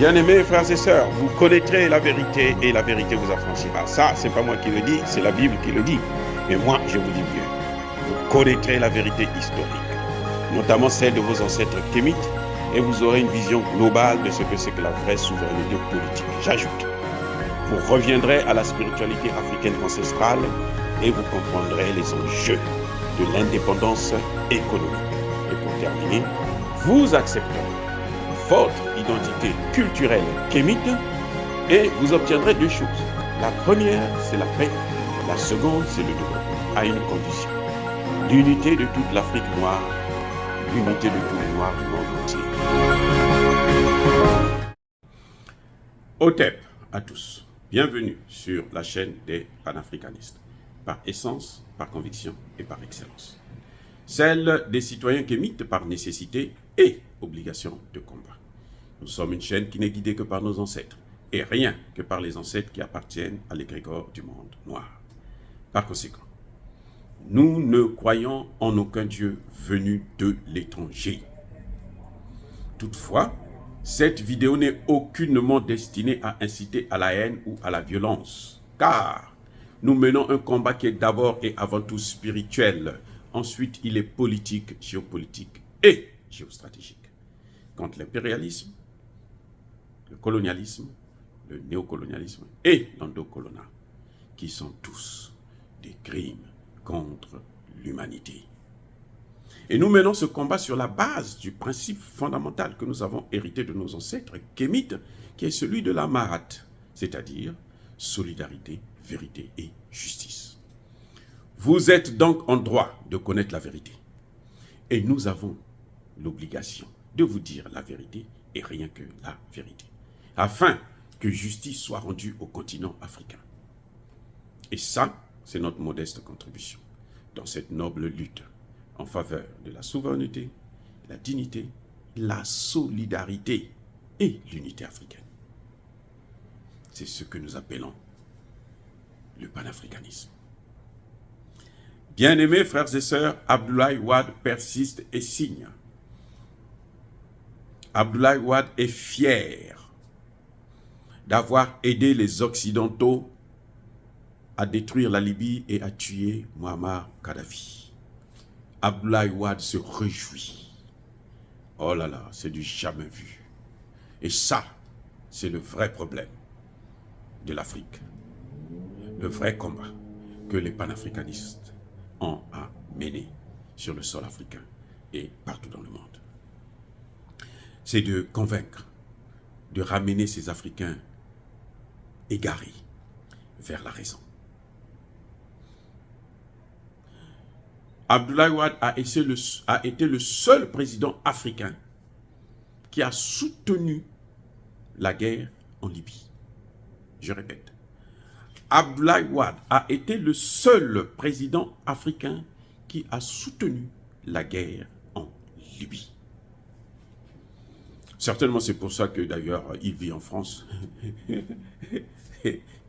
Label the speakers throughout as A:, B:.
A: Bien-aimés frères et sœurs, vous connaîtrez la vérité et la vérité vous affranchira. Ça, c'est pas moi qui le dis, c'est la Bible qui le dit. Et moi, je vous dis mieux. Vous connaîtrez la vérité historique, notamment celle de vos ancêtres kémites, et vous aurez une vision globale de ce que c'est que la vraie souveraineté politique. J'ajoute, vous reviendrez à la spiritualité africaine ancestrale et vous comprendrez les enjeux de l'indépendance économique. Et pour terminer, vous accepterez votre identité culturelle kémite et vous obtiendrez deux choses. La première, c'est la paix. La seconde, c'est le développement, à une condition. L'unité de toute l'Afrique noire, l'unité de tous les Noirs du monde entier. Otep à tous. Bienvenue sur la chaîne des panafricanistes. Par essence, par conviction et par excellence. Celle des citoyens kémites par nécessité et obligation de combat. Nous sommes une chaîne qui n'est guidée que par nos ancêtres, et rien que par les ancêtres qui appartiennent à l'égrégore du monde noir. Par conséquent, nous ne croyons en aucun Dieu venu de l'étranger. Toutefois, cette vidéo n'est aucunement destinée à inciter à la haine ou à la violence, car nous menons un combat qui est d'abord et avant tout spirituel. Ensuite, il est politique, géopolitique et géostratégique. Contre l'impérialisme, le colonialisme, le néocolonialisme et l'endocoloniat, qui sont tous des crimes contre l'humanité. Et nous menons ce combat sur la base du principe fondamental que nous avons hérité de nos ancêtres kémites, qui est celui de la Mahat, c'est-à-dire solidarité, vérité et justice. Vous êtes donc en droit de connaître la vérité. Et nous avons l'obligation de vous dire la vérité et rien que la vérité, afin que justice soit rendue au continent africain. Et ça, c'est notre modeste contribution dans cette noble lutte en faveur de la souveraineté, la dignité, la solidarité et l'unité africaine. C'est ce que nous appelons le panafricanisme. Bien-aimés frères et sœurs, Abdoulaye Wade persiste et signe. Abdoulaye Wade est fier d'avoir aidé les Occidentaux à détruire la Libye et à tuer Muammar Kadhafi. Abdoulaye Wade se réjouit. Oh là là, c'est du jamais vu. Et ça, c'est le vrai problème de l'Afrique. Le vrai combat que les panafricanistes ont à mener sur le sol africain et partout dans le monde. C'est de convaincre, de ramener ces Africains égarés vers la raison. Abdoulaye Wade a été le seul président africain qui a soutenu la guerre en Libye. Je répète, Abdoulaye Wade a été le seul président africain qui a soutenu la guerre en Libye. Certainement, c'est pour ça que d'ailleurs, il vit en France.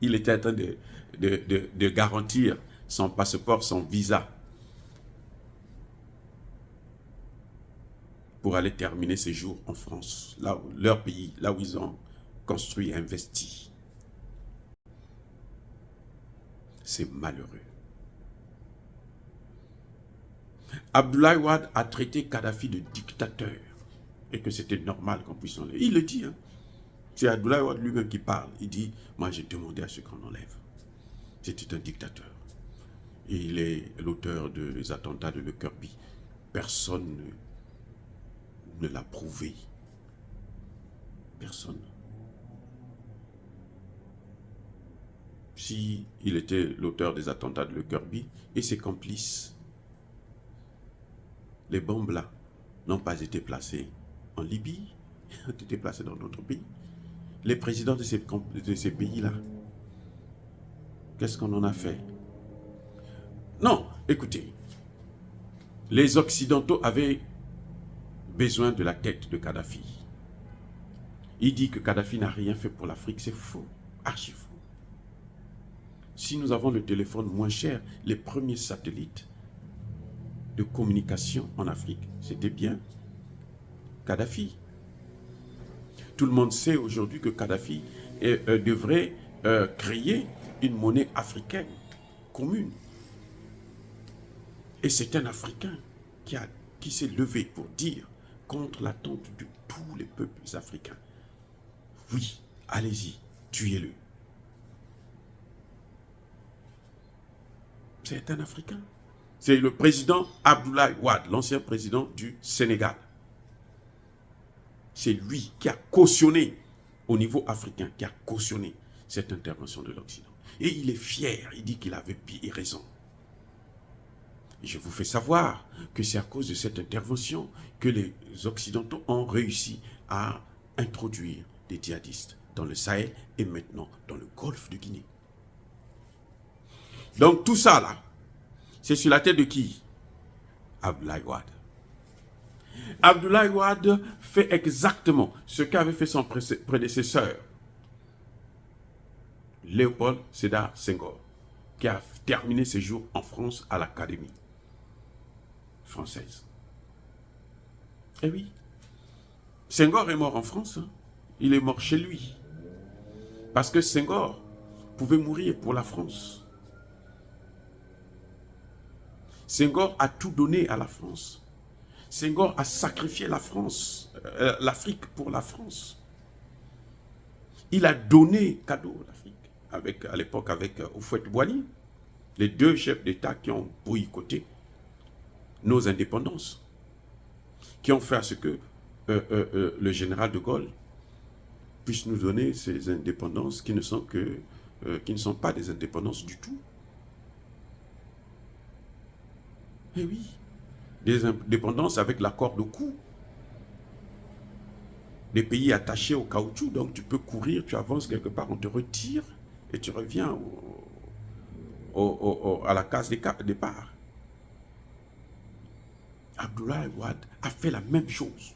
A: Il était en train de garantir son passeport, son visa, pour aller terminer ses jours en France, là où, leur pays, là où ils ont construit et investi. C'est malheureux. Abdoulaye Wade a traité Kadhafi de dictateur et que c'était normal qu'on puisse enlever. Il le dit, hein. C'est Abdoulaye Wade lui-même qui parle. Il dit, moi j'ai demandé à ce qu'on enlève. C'était un dictateur. Et il est l'auteur des attentats de Lockerbie. Personne ne l'a prouvé. Personne. Si il était l'auteur des attentats de Lockerbie et ses complices, les bombes là n'ont pas été placées en Libye, ont été placées dans d'autres pays. Les présidents de ces pays-là, qu'est-ce qu'on en a fait? Non, écoutez, les Occidentaux avaient besoin de la tête de Kadhafi. Il dit que Kadhafi n'a rien fait pour l'Afrique, c'est faux, archi faux. Si nous avons le téléphone moins cher, les premiers satellites de communication en Afrique, c'était bien Kadhafi. Tout le monde sait aujourd'hui que Kadhafi devrait créer une monnaie africaine commune. Et c'est un Africain qui s'est levé pour dire contre l'attente de tous les peuples africains. Oui, allez-y, tuez-le. C'est un Africain. C'est le président Abdoulaye Wade, l'ancien président du Sénégal. C'est lui qui a cautionné, au niveau africain, qui a cautionné cette intervention de l'Occident. Et il est fier, il dit qu'il avait raison. Et je vous fais savoir que c'est à cause de cette intervention que les Occidentaux ont réussi à introduire des djihadistes dans le Sahel et maintenant dans le golfe de Guinée. Donc tout ça là, c'est sur la tête de qui? Abdoulaye Wade. Abdoulaye Wade fait exactement ce qu'avait fait son prédécesseur, Léopold Sédar Senghor, qui a terminé ses jours en France à l'Académie française. Eh oui, Senghor est mort en France, hein. Il est mort chez lui. Parce que Senghor pouvait mourir pour la France. Senghor a tout donné à la France. Senghor a sacrifié la France, l'Afrique pour la France. Il a donné cadeau à l'Afrique, à l'époque avec Houphouët-Boigny, les deux chefs d'État qui ont boycotté nos indépendances, qui ont fait à ce que le général de Gaulle puisse nous donner ces indépendances qui ne sont pas des indépendances du tout. Eh oui, des indépendances avec l'accord de cou. Des pays attachés au caoutchouc, donc tu peux courir, tu avances quelque part, on te retire et tu reviens à la case départ. Abdoulaye Wade a fait la même chose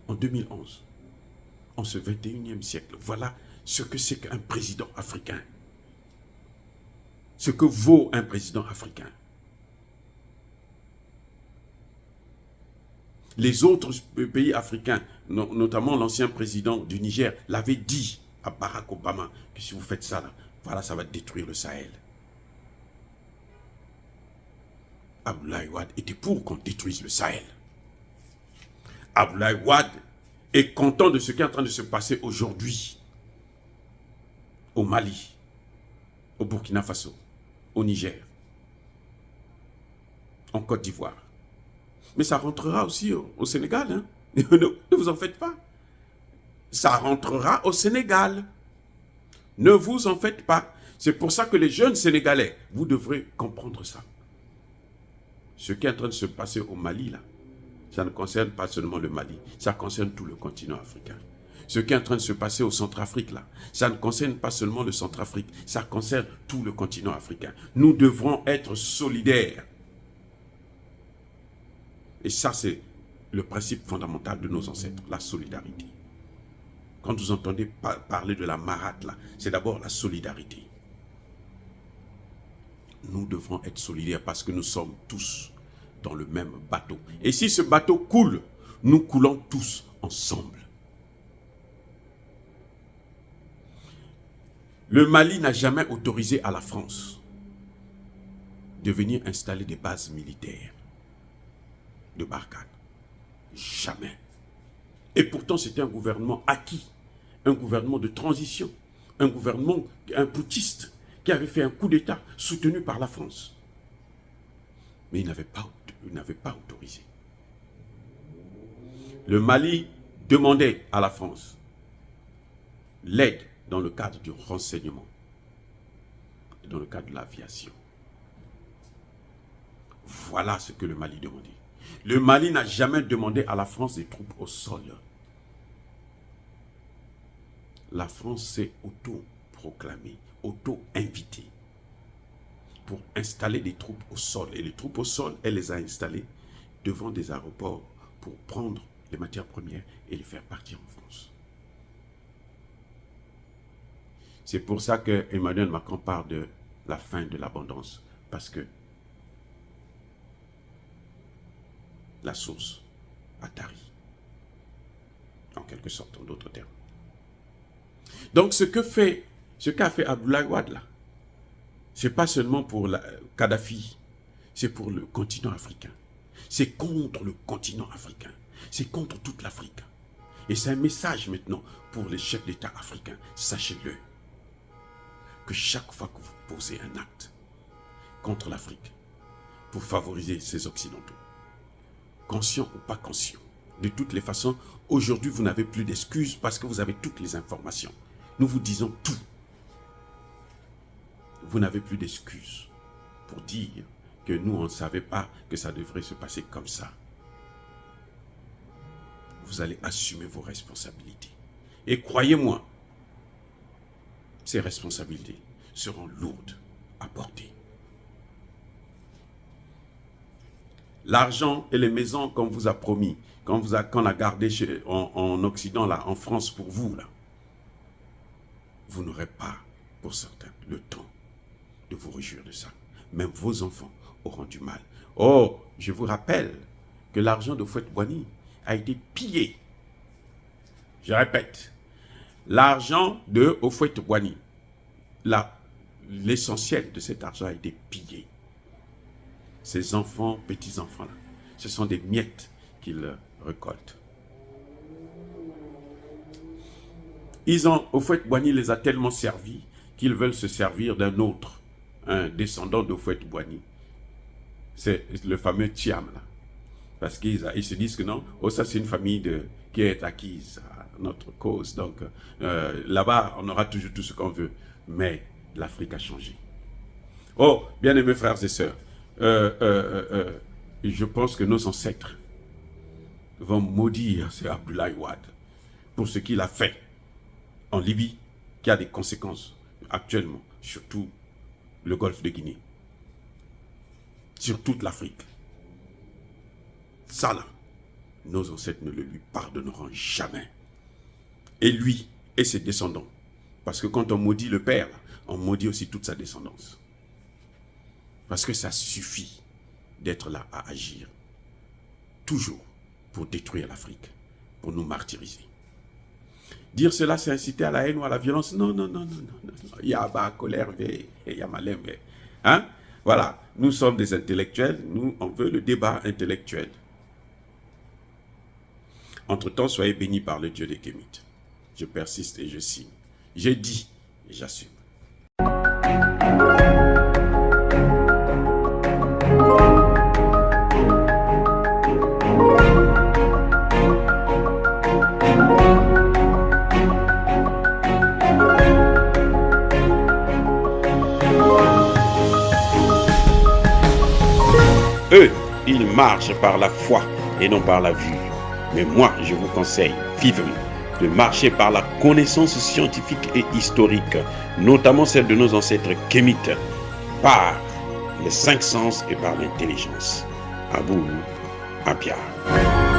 A: en 2011, en ce 21e siècle. Voilà ce que c'est qu'un président africain. Ce que vaut un président africain. Les autres pays africains, notamment l'ancien président du Niger, l'avait dit à Barack Obama que si vous faites ça, là, voilà, ça va détruire le Sahel. Abdoulaye Wade était pour qu'on détruise le Sahel. Abdoulaye Wade est content de ce qui est en train de se passer aujourd'hui au Mali, au Burkina Faso, au Niger, en Côte d'Ivoire. Mais ça rentrera aussi au Sénégal. Hein? Ne vous en faites pas. Ça rentrera au Sénégal. Ne vous en faites pas. C'est pour ça que les jeunes Sénégalais, vous devrez comprendre ça. Ce qui est en train de se passer au Mali, là, ça ne concerne pas seulement le Mali, ça concerne tout le continent africain. Ce qui est en train de se passer au Centrafrique, là, ça ne concerne pas seulement le Centrafrique, ça concerne tout le continent africain. Nous devrons être solidaires. Et ça, c'est le principe fondamental de nos ancêtres, la solidarité. Quand vous entendez parler de la marate, là, c'est d'abord la solidarité. Nous devrons être solidaires parce que nous sommes tous dans le même bateau. Et si ce bateau coule, nous coulons tous ensemble. Le Mali n'a jamais autorisé à la France de venir installer des bases militaires de Barkhane. Jamais. Et pourtant, c'était un gouvernement acquis, un gouvernement de transition, un gouvernement, un putschiste, qui avait fait un coup d'État soutenu par la France. Mais il n'avait pas autorisé. Le Mali demandait à la France l'aide dans le cadre du renseignement, dans le cadre de l'aviation. Voilà ce que le Mali demandait. Le Mali n'a jamais demandé à la France des troupes au sol. La France s'est auto-proclamée, auto-invitée pour installer des troupes au sol. Et les troupes au sol, elle les a installées devant des aéroports pour prendre les matières premières et les faire partir en France. C'est pour ça que Emmanuel Macron parle de la fin de l'abondance, parce que la source a tari. Donc, quelque sorte, en d'autres termes. Donc ce qu'a fait Abdoulaye Wade là, c'est pas seulement pour Kadhafi, c'est pour le continent africain. C'est contre le continent africain. C'est contre toute l'Afrique. Et c'est un message maintenant pour les chefs d'État africains. Sachez-le, que chaque fois que vous posez un acte contre l'Afrique, pour favoriser ces Occidentaux, conscients ou pas conscients, de toutes les façons, aujourd'hui vous n'avez plus d'excuses parce que vous avez toutes les informations. Nous vous disons tout. Vous n'avez plus d'excuses pour dire que nous, on ne savait pas que ça devrait se passer comme ça. Vous allez assumer vos responsabilités. Et croyez-moi, ces responsabilités seront lourdes à porter. L'argent et les maisons qu'on vous a promis, qu'on a gardé en Occident, là, en France pour vous, là, vous n'aurez pas, pour certains, le temps de vous réjouir de ça. Même vos enfants auront du mal. Oh, je vous rappelle que l'argent de Houphouët-Boigny a été pillé. Je répète, l'argent de Houphouët-Boigny, l'essentiel de cet argent a été pillé. Ces enfants, petits-enfants-là, ce sont des miettes qu'ils récoltent. Houphouët-Boigny les a tellement servis qu'ils veulent se servir d'un autre, un descendant d'Houphouët-Boigny. C'est le fameux Thiam, là. Parce qu'ils se disent que non, oh, ça c'est une famille qui est acquise à notre cause. Donc là-bas, on aura toujours tout ce qu'on veut. Mais l'Afrique a changé. Oh, bien-aimés frères et sœurs, je pense que nos ancêtres vont maudire ce Abdoulaye Wade pour ce qu'il a fait en Libye, qui a des conséquences actuellement, surtout le golfe de Guinée, sur toute l'Afrique. Ça là, nos ancêtres ne le lui pardonneront jamais. Et lui et ses descendants. Parce que quand on maudit le père, on maudit aussi toute sa descendance. Parce que ça suffit d'être là à agir. Toujours pour détruire l'Afrique, pour nous martyriser. Dire cela, c'est inciter à la haine ou à la violence. Non, non, non, non, non, non. Il y a bas colère, il y a malin, hein? Voilà, nous sommes des intellectuels, nous, on veut le débat intellectuel. Entre-temps, soyez bénis par le Dieu des Kémites. Je persiste et je signe. J'ai dit et j'assume. Eux, ils marchent par la foi et non par la vue. Mais moi, je vous conseille vivement de marcher par la connaissance scientifique et historique, notamment celle de nos ancêtres kémites, par les 5 sens et par l'intelligence. À vous, à Pierre.